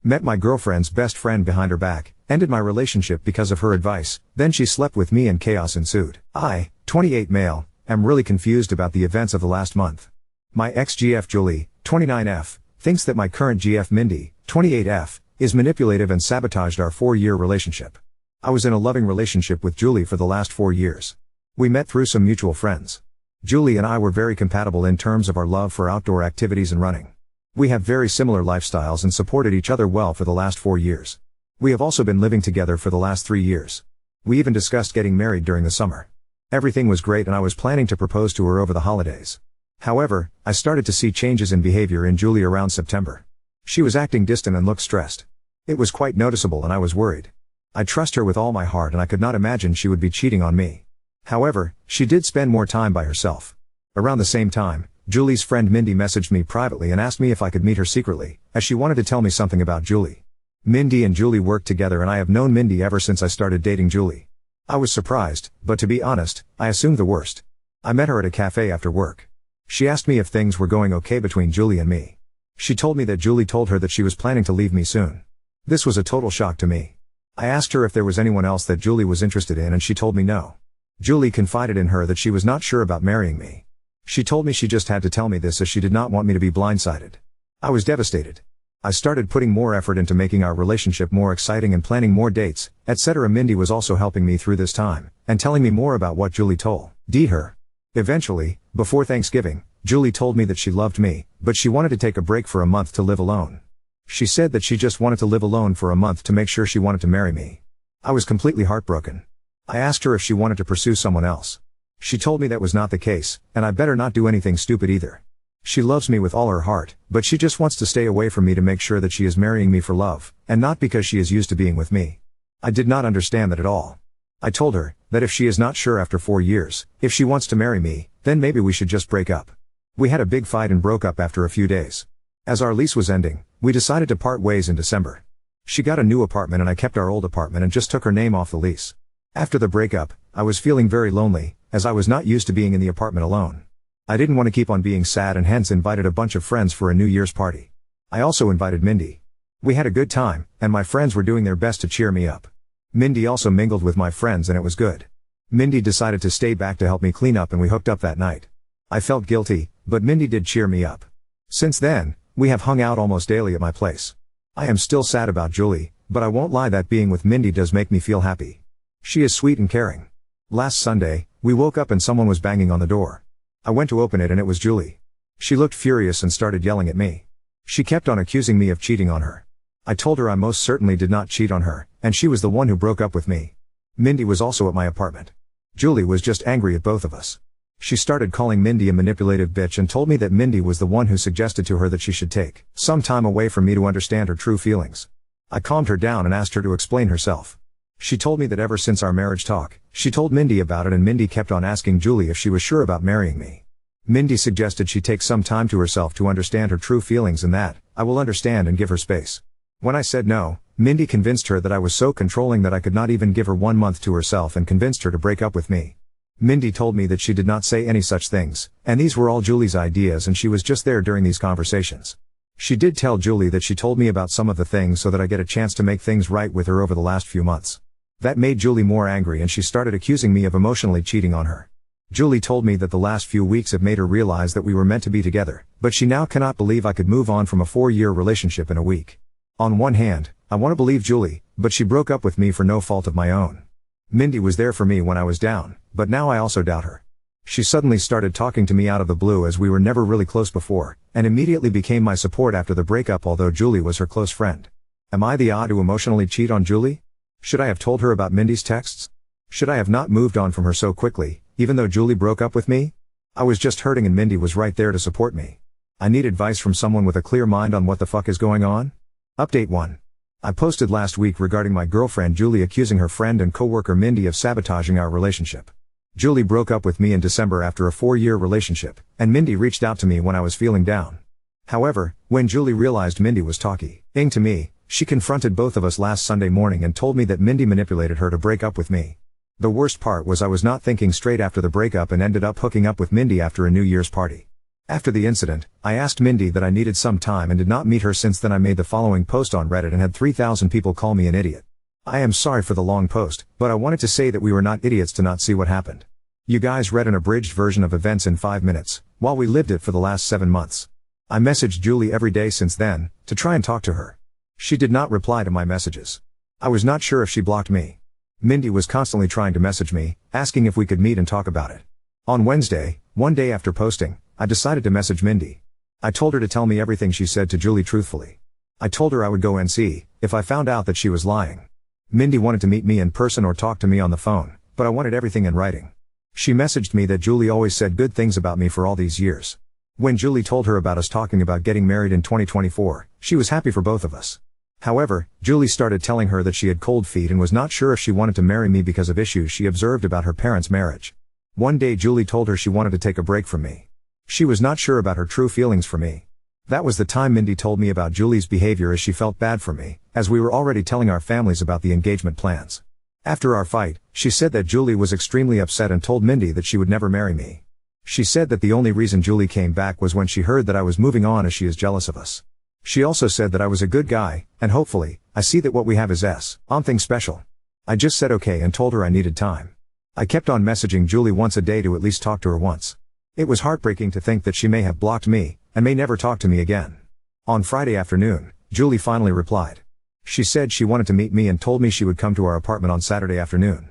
Met my girlfriend's best friend behind her back, ended my relationship because of her advice, then she slept with me and chaos ensued. I, 28 male, am really confused about the events of the last month. My ex-GF Julie, 29F, thinks that my current GF Mindy, 28F, is manipulative and sabotaged our 4-year relationship. I was in a loving relationship with Julie for the last 4 years. We met through some mutual friends. Julie and I were very compatible in terms of our love for outdoor activities and running. We have very similar lifestyles and supported each other well for the last 4 years. We have also been living together for the last 3 years. We even discussed getting married during the summer. Everything was great and I was planning to propose to her over the holidays. However, I started to see changes in behavior in Julie around September. She was acting distant and looked stressed. It was quite noticeable and I was worried. I trust her with all my heart and I could not imagine she would be cheating on me. However, she did spend more time by herself. Around the same time, Julie's friend Mindy messaged me privately and asked me if I could meet her secretly, as she wanted to tell me something about Julie. Mindy and Julie worked together and I have known Mindy ever since I started dating Julie. I was surprised, but to be honest, I assumed the worst. I met her at a cafe after work. She asked me if things were going okay between Julie and me. She told me that Julie told her that she was planning to leave me soon. This was a total shock to me. I asked her if there was anyone else that Julie was interested in and she told me no. Julie confided in her that she was not sure about marrying me. She told me she just had to tell me this as she did not want me to be blindsided. I was devastated. I started putting more effort into making our relationship more exciting and planning more dates, etc. Mindy was also helping me through this time, and telling me more about what Julie told her. Eventually, before Thanksgiving, Julie told me that she loved me, but she wanted to take a break for a month to live alone. She said that she just wanted to live alone for a month to make sure she wanted to marry me. I was completely heartbroken. I asked her if she wanted to pursue someone else. She told me that was not the case, and I better not do anything stupid either. She loves me with all her heart, but she just wants to stay away from me to make sure that she is marrying me for love, and not because she is used to being with me. I did not understand that at all. I told her that if she is not sure after 4 years, if she wants to marry me, then maybe we should just break up. We had a big fight and broke up after a few days. As our lease was ending, we decided to part ways in December. She got a new apartment and I kept our old apartment and just took her name off the lease. After the breakup, I was feeling very lonely, as I was not used to being in the apartment alone. I didn't want to keep on being sad and hence invited a bunch of friends for a New Year's party. I also invited Mindy. We had a good time, and my friends were doing their best to cheer me up. Mindy also mingled with my friends and it was good. Mindy decided to stay back to help me clean up and we hooked up that night. I felt guilty, but Mindy did cheer me up. Since then, we have hung out almost daily at my place. I am still sad about Julie, but I won't lie that being with Mindy does make me feel happy. She is sweet and caring. Last Sunday, we woke up and someone was banging on the door. I went to open it and it was Julie. She looked furious and started yelling at me. She kept on accusing me of cheating on her. I told her I most certainly did not cheat on her, and she was the one who broke up with me. Mindy was also at my apartment. Julie was just angry at both of us. She started calling Mindy a manipulative bitch and told me that Mindy was the one who suggested to her that she should take some time away from me to understand her true feelings. I calmed her down and asked her to explain herself. She told me that ever since our marriage talk, she told Mindy about it and Mindy kept on asking Julie if she was sure about marrying me. Mindy suggested she take some time to herself to understand her true feelings and that I will understand and give her space. When I said no, Mindy convinced her that I was so controlling that I could not even give her 1 month to herself and convinced her to break up with me. Mindy told me that she did not say any such things, and these were all Julie's ideas and she was just there during these conversations. She did tell Julie that she told me about some of the things so that I get a chance to make things right with her over the last few months. That made Julie more angry and she started accusing me of emotionally cheating on her. Julie told me that the last few weeks have made her realize that we were meant to be together, but she now cannot believe I could move on from a 4-year relationship in a week. On one hand, I want to believe Julie, but she broke up with me for no fault of my own. Mindy was there for me when I was down, but now I also doubt her. She suddenly started talking to me out of the blue as we were never really close before, and immediately became my support after the breakup although Julie was her close friend. Am I the odd to emotionally cheat on Julie? Should I have told her about Mindy's texts? Should I have not moved on from her so quickly, even though Julie broke up with me? I was just hurting and Mindy was right there to support me. I need advice from someone with a clear mind on what the fuck is going on. Update 1. I posted last week regarding my girlfriend Julie accusing her friend and coworker Mindy of sabotaging our relationship. Julie broke up with me in December after a 4-year relationship, and Mindy reached out to me when I was feeling down. However, when Julie realized Mindy was talking to me, she confronted both of us last Sunday morning and told me that Mindy manipulated her to break up with me. The worst part was I was not thinking straight after the breakup and ended up hooking up with Mindy after a New Year's party. After the incident, I asked Mindy that I needed some time and did not meet her. Since then I made the following post on Reddit and had 3,000 people call me an idiot. I am sorry for the long post, but I wanted to say that we were not idiots to not see what happened. You guys read an abridged version of events in 5 minutes, while we lived it for the last 7 months. I messaged Julie every day since then, to try and talk to her. She did not reply to my messages. I was not sure if she blocked me. Mindy was constantly trying to message me, asking if we could meet and talk about it. On Wednesday, one day after posting, I decided to message Mindy. I told her to tell me everything she said to Julie truthfully. I told her I would go and see if I found out that she was lying. Mindy wanted to meet me in person or talk to me on the phone, but I wanted everything in writing. She messaged me that Julie always said good things about me for all these years. When Julie told her about us talking about getting married in 2024, she was happy for both of us. However, Julie started telling her that she had cold feet and was not sure if she wanted to marry me because of issues she observed about her parents' marriage. One day Julie told her she wanted to take a break from me. She was not sure about her true feelings for me. That was the time Mindy told me about Julie's behavior, as she felt bad for me, as we were already telling our families about the engagement plans. After our fight, she said that Julie was extremely upset and told Mindy that she would never marry me. She said that the only reason Julie came back was when she heard that I was moving on, as she is jealous of us. She also said that I was a good guy, and hopefully, I see that what we have is something special. I just said okay and told her I needed time. I kept on messaging Julie once a day to at least talk to her once. It was heartbreaking to think that she may have blocked me, and may never talk to me again. On Friday afternoon, Julie finally replied. She said she wanted to meet me and told me she would come to our apartment on Saturday afternoon.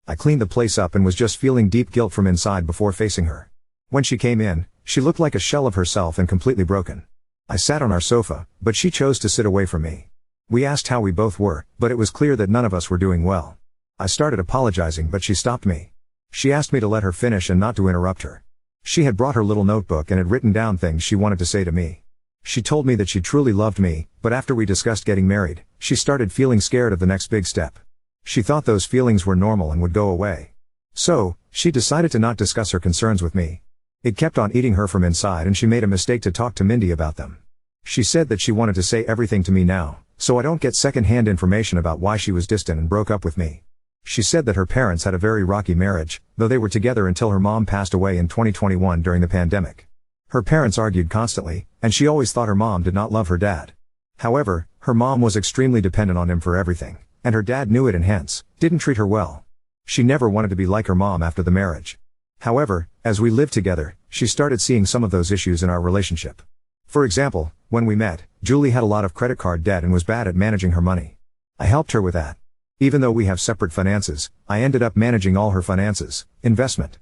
I cleaned the place up and was just feeling deep guilt from inside before facing her. When she came in, she looked like a shell of herself and completely broken. I sat on our sofa, but she chose to sit away from me. We asked how we both were, but it was clear that none of us were doing well. I started apologizing, but she stopped me. She asked me to let her finish and not to interrupt her. She had brought her little notebook and had written down things she wanted to say to me. She told me that she truly loved me, but after we discussed getting married, she started feeling scared of the next big step. She thought those feelings were normal and would go away. So, she decided to not discuss her concerns with me. It kept on eating her from inside, and she made a mistake to talk to Mindy about them. She said that she wanted to say everything to me now, so I don't get second-hand information about why she was distant and broke up with me. She said that her parents had a very rocky marriage, though they were together until her mom passed away in 2021 during the pandemic. Her parents argued constantly, and she always thought her mom did not love her dad. However, her mom was extremely dependent on him for everything, and her dad knew it and hence, didn't treat her well. She never wanted to be like her mom after the marriage. However, as we lived together, she started seeing some of those issues in our relationship. For example, when we met, Julie had a lot of credit card debt and was bad at managing her money. I helped her with that. Even though we have separate finances, I ended up managing all her finances, investments,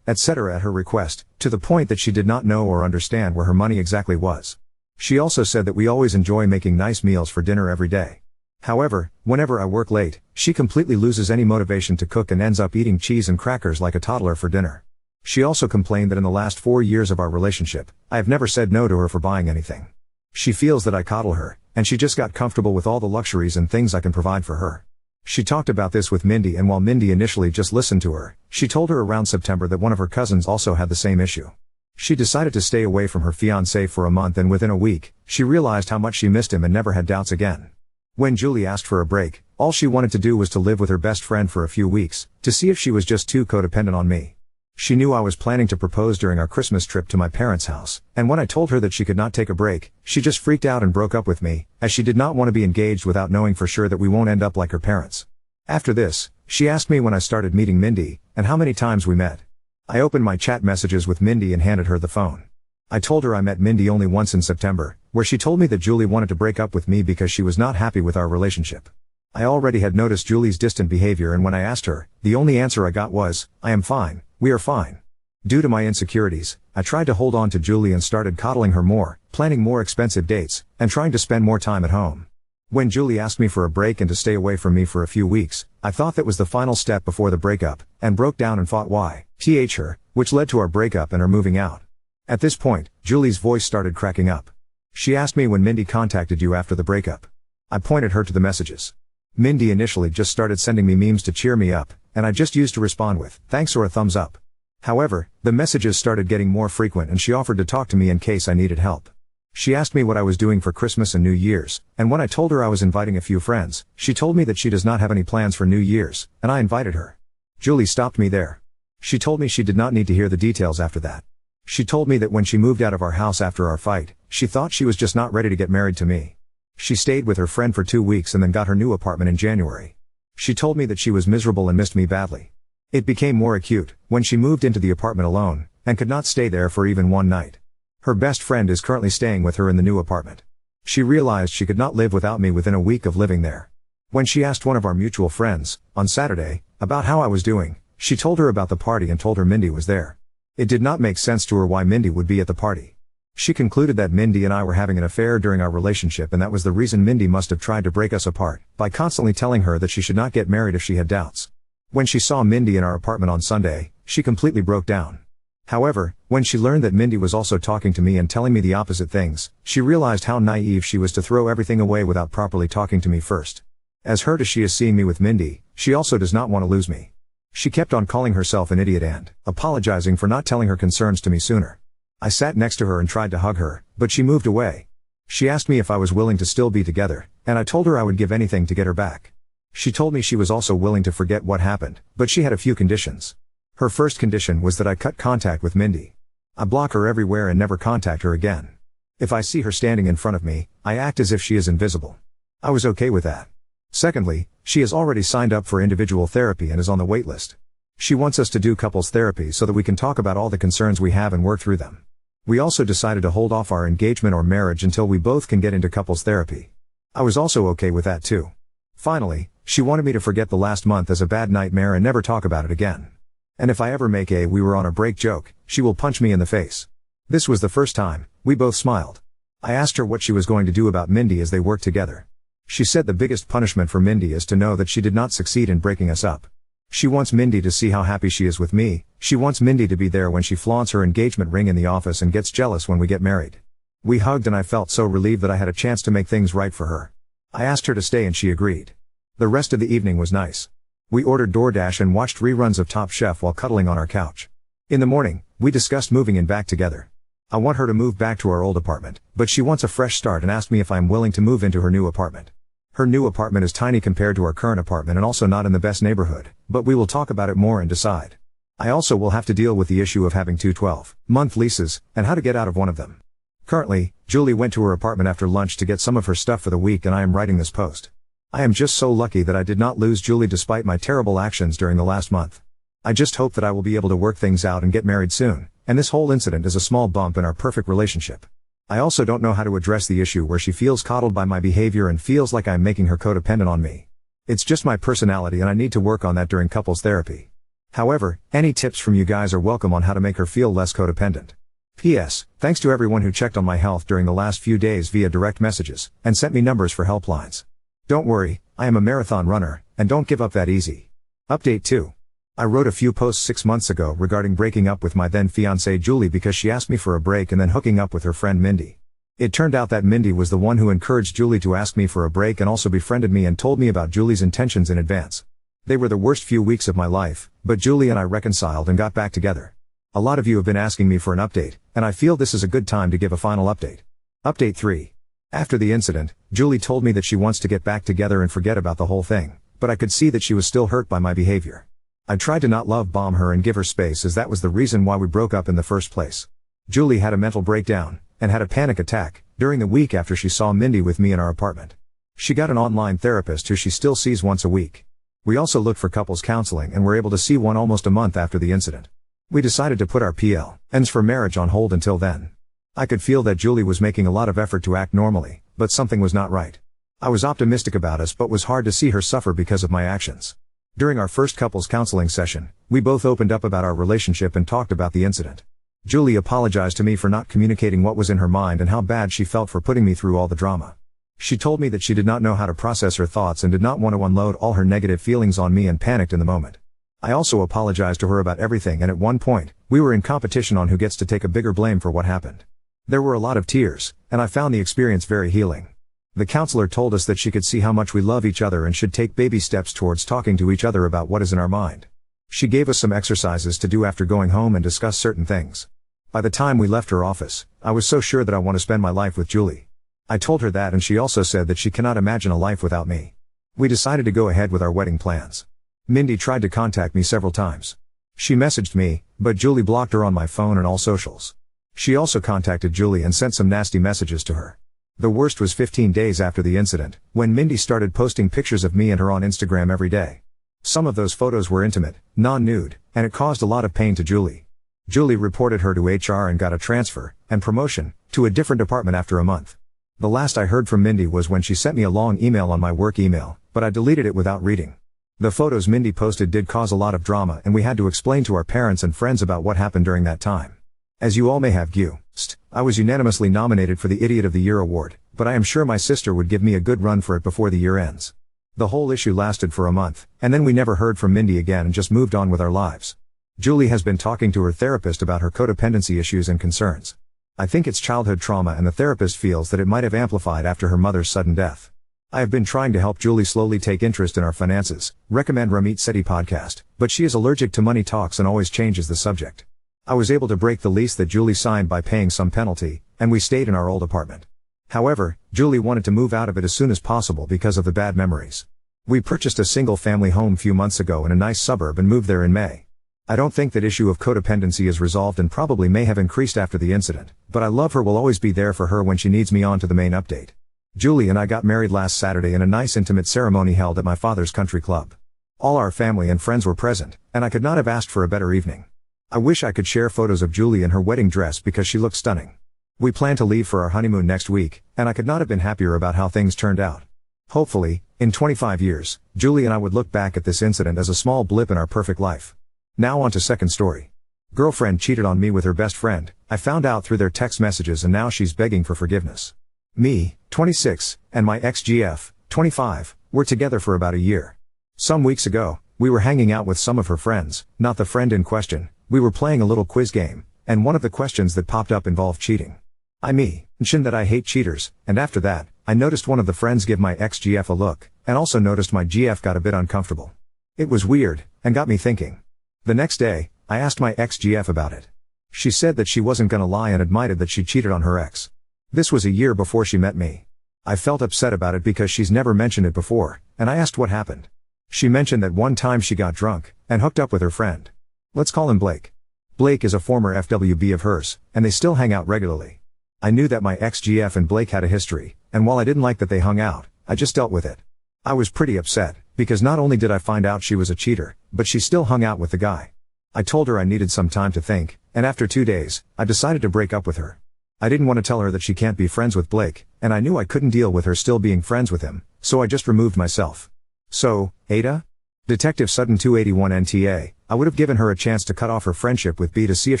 etc. at her request, to the point that she did not know or understand where her money exactly was. She also said that we always enjoy making nice meals for dinner every day. However, whenever I work late, she completely loses any motivation to cook and ends up eating cheese and crackers like a toddler for dinner. She also complained that in the last 4 years of our relationship, I have never said no to her for buying anything. She feels that I coddle her, and she just got comfortable with all the luxuries and things I can provide for her. She talked about this with Mindy, and while Mindy initially just listened to her, she told her around September that one of her cousins also had the same issue. She decided to stay away from her fiancé for a month, and within a week, she realized how much she missed him and never had doubts again. When Julie asked for a break, all she wanted to do was to live with her best friend for a few weeks, to see if she was just too codependent on me. She knew I was planning to propose during our Christmas trip to my parents' house, and when I told her that she could not take a break, she just freaked out and broke up with me, as she did not want to be engaged without knowing for sure that we won't end up like her parents. After this, she asked me when I started meeting Mindy, and how many times we met. I opened my chat messages with Mindy and handed her the phone. I told her I met Mindy only once in September, where she told me that Julie wanted to break up with me because she was not happy with our relationship. I already had noticed Julie's distant behavior, and when I asked her, the only answer I got was, "I am fine, we are fine." Due to my insecurities, I tried to hold on to Julie and started coddling her more, planning more expensive dates, and trying to spend more time at home. When Julie asked me for a break and to stay away from me for a few weeks, I thought that was the final step before the breakup, and broke down and fought her, which led to our breakup and her moving out. At this point, Julie's voice started cracking up. She asked me when Mindy contacted you after the breakup. I pointed her to the messages. Mindy initially just started sending me memes to cheer me up, and I just used to respond with, "Thanks" or a thumbs up. However, the messages started getting more frequent, and she offered to talk to me in case I needed help. She asked me what I was doing for Christmas and New Year's, and when I told her I was inviting a few friends, she told me that she does not have any plans for New Year's, and I invited her. Julie stopped me there. She told me she did not need to hear the details after that. She told me that when she moved out of our house after our fight, she thought she was just not ready to get married to me. She stayed with her friend for 2 weeks and then got her new apartment in January. She told me that she was miserable and missed me badly. It became more acute when she moved into the apartment alone, and could not stay there for even one night. Her best friend is currently staying with her in the new apartment. She realized she could not live without me within a week of living there. When she asked one of our mutual friends, on Saturday, about how I was doing, she told her about the party and told her Mindy was there. It did not make sense to her why Mindy would be at the party. She concluded that Mindy and I were having an affair during our relationship, and that was the reason Mindy must have tried to break us apart, by constantly telling her that she should not get married if she had doubts. When she saw Mindy in our apartment on Sunday, she completely broke down. However, when she learned that Mindy was also talking to me and telling me the opposite things, she realized how naive she was to throw everything away without properly talking to me first. As hurt as she is seeing me with Mindy, she also does not want to lose me. She kept on calling herself an idiot and apologizing for not telling her concerns to me sooner. I sat next to her and tried to hug her, but she moved away. She asked me if I was willing to still be together, and I told her I would give anything to get her back. She told me she was also willing to forget what happened, but she had a few conditions. Her first condition was that I cut contact with Mindy. I block her everywhere and never contact her again. If I see her standing in front of me, I act as if she is invisible. I was okay with that. Secondly, she has already signed up for individual therapy and is on the wait list. She wants us to do couples therapy so that we can talk about all the concerns we have and work through them. We also decided to hold off our engagement or marriage until we both can get into couples therapy. I was also okay with that too. Finally, she wanted me to forget the last month as a bad nightmare and never talk about it again. And if I ever make a "we were on a break" joke, she will punch me in the face. This was the first time we both smiled. I asked her what she was going to do about Mindy as they worked together. She said the biggest punishment for Mindy is to know that she did not succeed in breaking us up. She wants Mindy to see how happy she is with me. She wants Mindy to be there when she flaunts her engagement ring in the office and gets jealous when we get married. We hugged and I felt so relieved that I had a chance to make things right for her. I asked her to stay and she agreed. The rest of the evening was nice. We ordered DoorDash and watched reruns of Top Chef while cuddling on our couch. In the morning, we discussed moving in back together. I want her to move back to our old apartment, but she wants a fresh start and asked me if I am willing to move into her new apartment. Her new apartment is tiny compared to our current apartment and also not in the best neighborhood, but we will talk about it more and decide. I also will have to deal with the issue of having two 12-month leases, and how to get out of one of them. Currently, Julie went to her apartment after lunch to get some of her stuff for the week and I am writing this post. I am just so lucky that I did not lose Julie despite my terrible actions during the last month. I just hope that I will be able to work things out and get married soon, and this whole incident is a small bump in our perfect relationship. I also don't know how to address the issue where she feels coddled by my behavior and feels like I'm making her codependent on me. It's just my personality and I need to work on that during couples therapy. However, any tips from you guys are welcome on how to make her feel less codependent. P.S. Thanks to everyone who checked on my health during the last few days via direct messages, and sent me numbers for helplines. Don't worry, I am a marathon runner, and don't give up that easy. Update 2. I wrote a few posts 6 months ago regarding breaking up with my then fiancée Julie because she asked me for a break and then hooking up with her friend Mindy. It turned out that Mindy was the one who encouraged Julie to ask me for a break and also befriended me and told me about Julie's intentions in advance. They were the worst few weeks of my life, but Julie and I reconciled and got back together. A lot of you have been asking me for an update, and I feel this is a good time to give a final update. Update 3. After the incident, Julie told me that she wants to get back together and forget about the whole thing, but I could see that she was still hurt by my behavior. I tried to not love bomb her and give her space as that was the reason why we broke up in the first place. Julie had a mental breakdown, and had a panic attack, during the week after she saw Mindy with me in our apartment. She got an online therapist who she still sees once a week. We also looked for couples counseling and were able to see one almost a month after the incident. We decided to put our plans for marriage on hold until then. I could feel that Julie was making a lot of effort to act normally, but something was not right. I was optimistic about us but was hard to see her suffer because of my actions. During our first couples counseling session, we both opened up about our relationship and talked about the incident. Julie apologized to me for not communicating what was in her mind and how bad she felt for putting me through all the drama. She told me that she did not know how to process her thoughts and did not want to unload all her negative feelings on me and panicked in the moment. I also apologized to her about everything and at one point, we were in competition on who gets to take a bigger blame for what happened. There were a lot of tears, and I found the experience very healing. The counselor told us that she could see how much we love each other and should take baby steps towards talking to each other about what is in our mind. She gave us some exercises to do after going home and discuss certain things. By the time we left her office, I was so sure that I want to spend my life with Julie. I told her that and she also said that she cannot imagine a life without me. We decided to go ahead with our wedding plans. Mindy tried to contact me several times. She messaged me, but Julie blocked her on my phone and all socials. She also contacted Julie and sent some nasty messages to her. The worst was 15 days after the incident, when Mindy started posting pictures of me and her on Instagram every day. Some of those photos were intimate, non-nude, and it caused a lot of pain to Julie. Julie reported her to HR and got a transfer, and promotion, to a different department after a month. The last I heard from Mindy was when she sent me a long email on my work email, but I deleted it without reading. The photos Mindy posted did cause a lot of drama, and we had to explain to our parents and friends about what happened during that time. As you all may have guessed, I was unanimously nominated for the Idiot of the Year award, but I am sure my sister would give me a good run for it before the year ends. The whole issue lasted for a month, and then we never heard from Mindy again and just moved on with our lives. Julie has been talking to her therapist about her codependency issues and concerns. I think it's childhood trauma, and the therapist feels that it might have amplified after her mother's sudden death. I have been trying to help Julie slowly take interest in our finances, recommend Ramit Sethi podcast, but she is allergic to money talks and always changes the subject. I was able to break the lease that Julie signed by paying some penalty, and we stayed in our old apartment. However, Julie wanted to move out of it as soon as possible because of the bad memories. We purchased a single-family home few months ago in a nice suburb and moved there in May. I don't think that issue of codependency is resolved and probably may have increased after the incident, but I love her, will always be there for her when she needs me. On to the main update. Julie and I got married last Saturday in a nice intimate ceremony held at my father's country club. All our family and friends were present, and I could not have asked for a better evening. I wish I could share photos of Julie in her wedding dress because she looked stunning. We plan to leave for our honeymoon next week, and I could not have been happier about how things turned out. Hopefully, in 25 years, Julie and I would look back at this incident as a small blip in our perfect life. Now on to second story. Girlfriend cheated on me with her best friend. I found out through their text messages and now she's begging for forgiveness. Me, 26, and my ex-GF, 25, were together for about a year. Some weeks ago, we were hanging out with some of her friends, not the friend in question. We were playing a little quiz game, and one of the questions that popped up involved cheating. I mentioned that I hate cheaters, and after that, I noticed one of the friends give my ex-GF a look, and also noticed my GF got a bit uncomfortable. It was weird, and got me thinking. The next day, I asked my ex-GF about it. She said that she wasn't gonna lie and admitted that she cheated on her ex. This was a year before she met me. I felt upset about it because she's never mentioned it before, and I asked what happened. She mentioned that one time she got drunk, and hooked up with her friend. Let's call him Blake. Blake is a former FWB of hers, and they still hang out regularly. I knew that my ex-GF and Blake had a history, and while I didn't like that they hung out, I just dealt with it. I was pretty upset, because not only did I find out she was a cheater, but she still hung out with the guy. I told her I needed some time to think, and after 2 days, I decided to break up with her. I didn't want to tell her that she can't be friends with Blake, and I knew I couldn't deal with her still being friends with him, so I just removed myself. So, Ada? Detective Sutton 281 NTA, I would have given her a chance to cut off her friendship with B to see if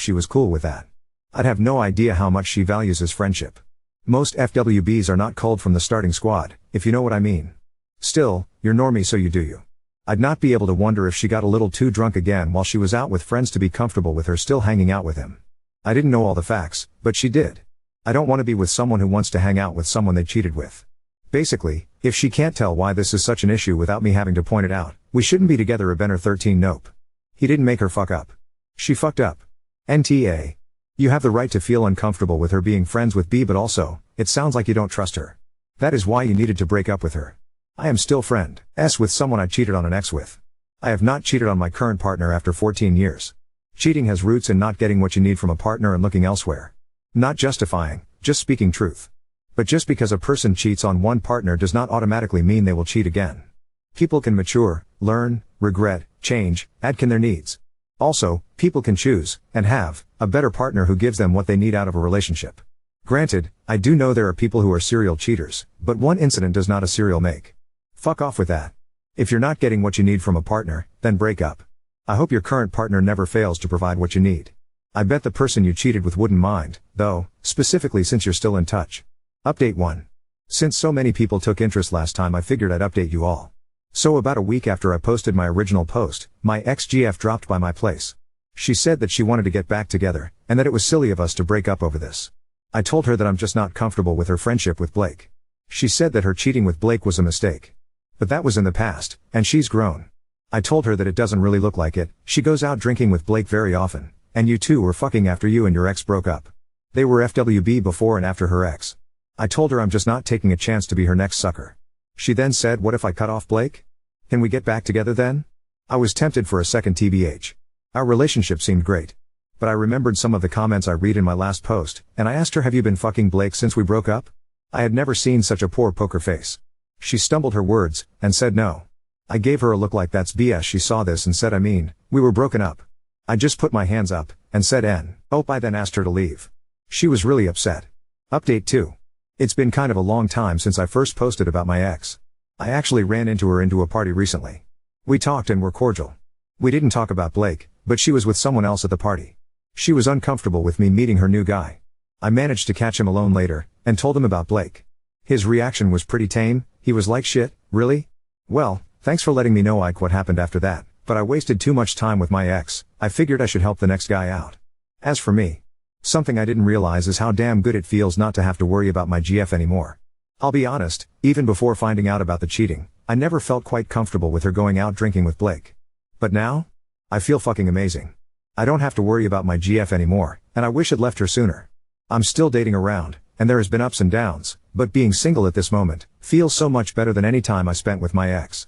she was cool with that. I'd have no idea how much she values his friendship. Most FWBs are not culled from the starting squad, if you know what I mean. Still, you're normie, so you do you. I'd not be able to wonder if she got a little too drunk again while she was out with friends to be comfortable with her still hanging out with him. I didn't know all the facts, but she did. I don't want to be with someone who wants to hang out with someone they cheated with. Basically, if she can't tell why this is such an issue without me having to point it out, we shouldn't be together. Benner 13 Nope. He didn't make her fuck up. She fucked up. NTA. You have the right to feel uncomfortable with her being friends with B, but also, it sounds like you don't trust her. That is why you needed to break up with her. I am still friend S with someone I cheated on an ex with. I have not cheated on my current partner after 14 years. Cheating has roots in not getting what you need from a partner and looking elsewhere. Not justifying, just speaking truth. But just because a person cheats on one partner does not automatically mean they will cheat again. People can mature, learn, regret, change, add can their needs. Also, people can choose, and have, a better partner who gives them what they need out of a relationship. Granted, I do know there are people who are serial cheaters, but one incident does not a serial make. Fuck off with that. If you're not getting what you need from a partner, then break up. I hope your current partner never fails to provide what you need. I bet the person you cheated with wouldn't mind, though, specifically since you're still in touch. Update 1. Since so many people took interest last time, I figured I'd update you all. So about a week after I posted my original post, my ex-GF dropped by my place. She said that she wanted to get back together, and that it was silly of us to break up over this. I told her that I'm just not comfortable with her friendship with Blake. She said that her cheating with Blake was a mistake. But that was in the past, and she's grown. I told her that it doesn't really look like it. She goes out drinking with Blake very often, and you two were fucking after you and your ex broke up. They were FWB before and after her ex. I told her I'm just not taking a chance to be her next sucker. She then said, what if I cut off Blake? Can we get back together then? I was tempted for a second TBH. Our relationship seemed great. But I remembered some of the comments I read in my last post, and I asked her, have you been fucking Blake since we broke up? I had never seen such a poor poker face. She stumbled her words, and said no. I gave her a look like that's BS. She saw this and said, I mean, we were broken up. I just put my hands up, and said I then asked her to leave. She was really upset. Update 2. It's been kind of a long time since I first posted about my ex. I actually ran into her into a party recently. We talked and were cordial. We didn't talk about Blake, but she was with someone else at the party. She was uncomfortable with me meeting her new guy. I managed to catch him alone later, and told him about Blake. His reaction was pretty tame. He was like, shit, really? Well, thanks for letting me know, Ike, what happened after that, but I wasted too much time with my ex. I figured I should help the next guy out. As for me, something I didn't realize is how damn good it feels not to have to worry about my GF anymore. I'll be honest, even before finding out about the cheating, I never felt quite comfortable with her going out drinking with Blake. But now? I feel fucking amazing. I don't have to worry about my GF anymore, and I wish I'd left her sooner. I'm still dating around, and there has been ups and downs, but being single at this moment feels so much better than any time I spent with my ex.